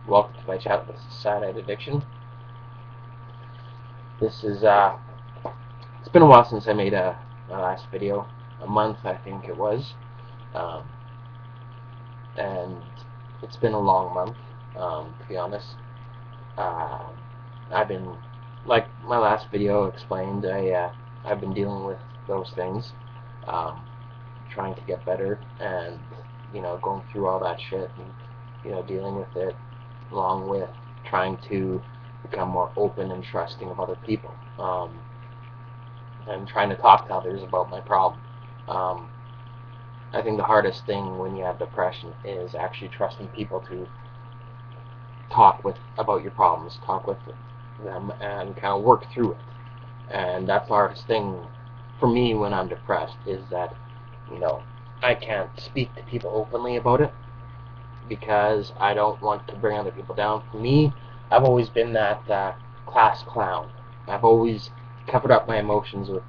Welcome to my channel. This is Cyanide Addiction. This is it's been a while since I made my last video. A month, I think it was, um, and it's been a long month. To be honest, uh, I've been, like my last video explained, I've been dealing with those things, um, trying to get better, and going through all that shit, and dealing with it, along with trying to become more open and trusting of other people, and trying to talk to others about my problem. Um, I think the hardest thing when you have depression is actually trusting people to talk with about your problems, talk with them, and kind of work through it. And that's the hardest thing for me when I'm depressed, is that you know I can't speak to people openly about it because I don't want to bring other people down. For me, I've always been that class clown. I've always covered up my emotions with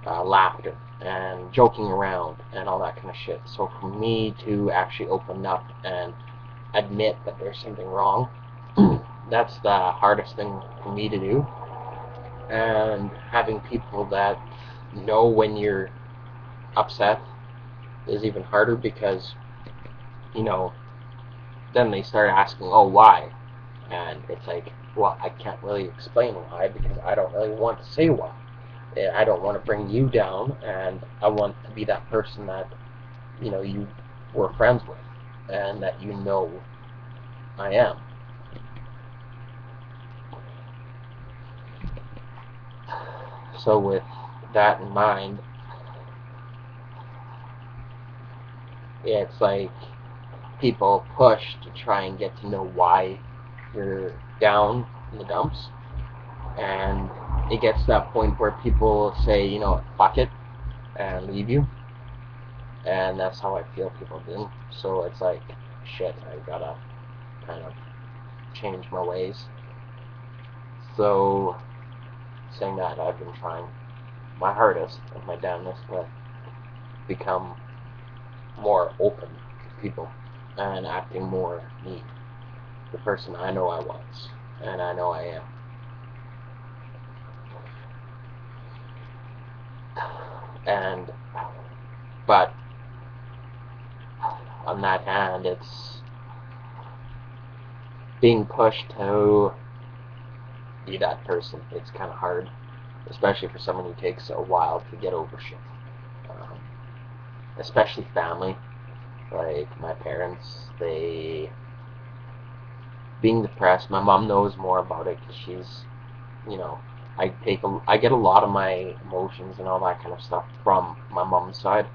laughter and joking around and all that kind of shit. So for me to actually open up and admit that there's something wrong, that's the hardest thing for me to do. And having people that know when you're upset is even harder because, you know, then they start asking, oh, why? And it's like, well, I can't really explain why because I don't really want to say why. I don't want to bring you down, and I want to be that person that you were friends with, and that I am. So with that in mind, it's like people push to try and get to know why you're down in the dumps, and it gets to that point where people say, fuck it, and leave you, and that's how I feel people do. So it's like, shit, I gotta kind of change my ways. So, saying that, I've been trying my hardest and my damnedest to become more open to people and acting more me, the person I know I was, and I know I am. And, but, on that hand, it's being pushed to be that person. It's kind of hard, especially for someone who takes a while to get over shit. Um, Especially family, like my parents, being depressed. My mom knows more about it because she's, you know, I get a lot of my emotions and all that kind of stuff from my mom's side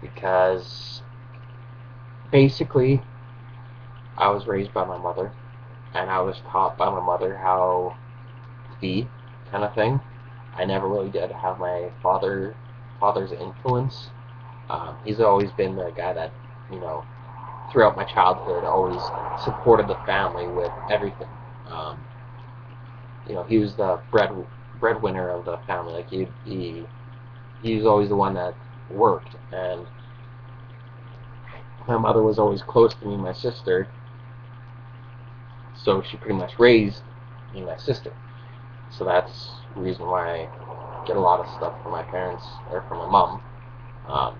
because basically I was raised by my mother and I was taught by my mother how to be, kind of thing. I never really did have my father's influence. He's always been the guy that, you know, throughout my childhood, always supported the family with everything. Um, he was the breadwinner of the family. Like he was always the one that worked, and my mother was always close to me and my sister, so she pretty much raised me and my sister. So that's the reason why I get a lot of stuff from my parents or from my mom. Um,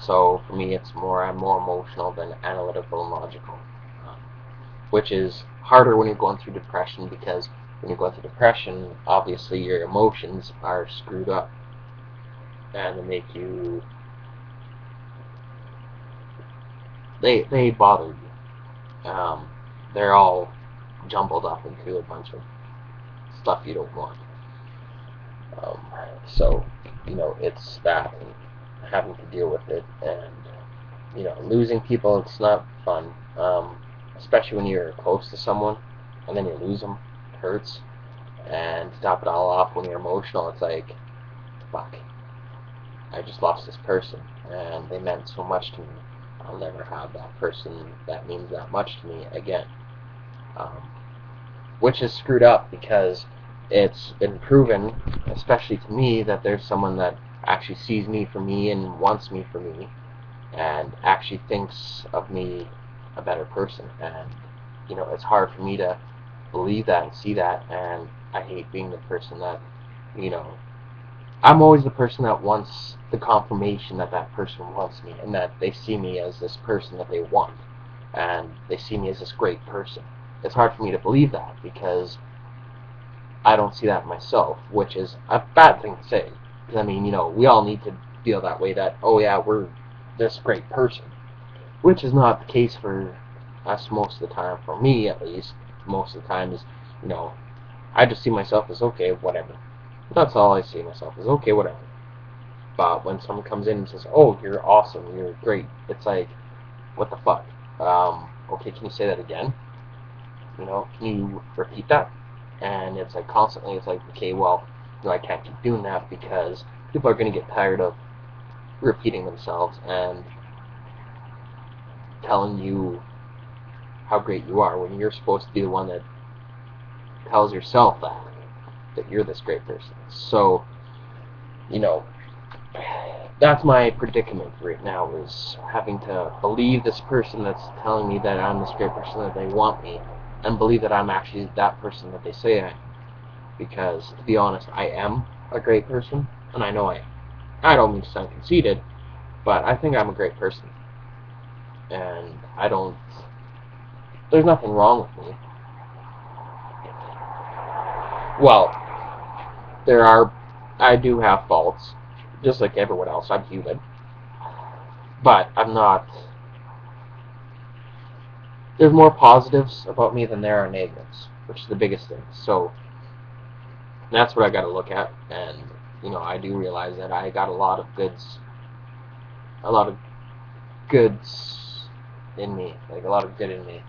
so for me, I'm more emotional than analytical and logical, um, which is harder when you're going through depression because when you're going through depression, obviously your emotions are screwed up and they bother you. They're all jumbled up into a bunch of stuff you don't want. Um, so it's that, and having to deal with it, and losing people. It's not fun, especially when you're close to someone and then you lose them. It hurts. And to top it all off, when you're emotional, it's like, fuck, I just lost this person, and they meant so much to me. I'll never have that person that means that much to me again. Um, which is screwed up because it's been proven, especially to me, that there's someone that actually sees me for me and wants me for me and actually thinks of me a better person. And, it's hard for me to believe that and see that, and I hate being the person that, you know, I'm always the person that wants the confirmation that that person wants me, and that they see me as this person that they want, and they see me as this great person. It's hard for me to believe that, because I don't see that myself, which is a bad thing to say. Because, I mean, we all need to feel that way, that, oh yeah, we're this great person. Which is not the case for us most of the time, for me at least. Most of the time is, I just see myself as, okay, whatever. That's all I see myself as, okay, whatever. But when someone comes in and says, oh, you're awesome, you're great, it's like, what the fuck? Okay, can you say that again? Can you repeat that? And it's like constantly, it's like, okay, well, I can't keep doing that, because people are going to get tired of repeating themselves and telling you how great you are, when you're supposed to be the one that tells yourself that you're this great person. So, that's my predicament right now, is having to believe this person that's telling me that I'm this great person, that they want me, and believe that I'm actually that person that they say I am. Because, to be honest, I am a great person, and I know I am. I don't mean to sound conceited, but I think I'm a great person. And there's nothing wrong with me. Well, I do have faults, just like everyone else. I'm human. But I'm not, there's more positives about me than there are negatives, which is the biggest thing. So, that's what I gotta look at, and, I do realize that I got a lot of goods in me, like a lot of good in me,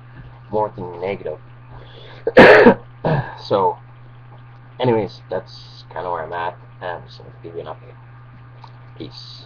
more than negative. So, anyways, that's kind of where I'm at, and I'm just going to give you an update. Peace.